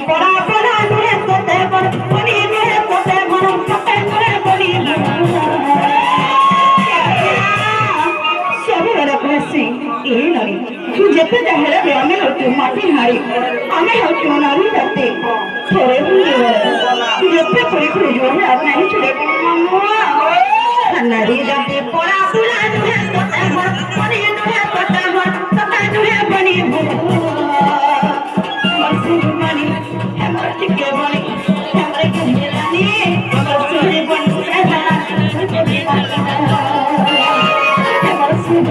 পড়া পড়া ধরে তোতে বড় বলি রে তোতে বড় তোতে করে বলি ସବୁବେଳେ ଖୁସି ଏହି ନାରୀ ତୁ ଯେତେ ଯାହେଲେ ବି ଆମେ ହେଉଛୁ ମାଟି ହାରି ଆମେ ହେଉଛୁ ନାରୀ ଜାତି ଥରେ ଯେତେ ପରି ଖୋଜିବ ନାହିଁ ଛୁଡ଼େ ନାରୀ ଜାତି ପଳା ପୁରା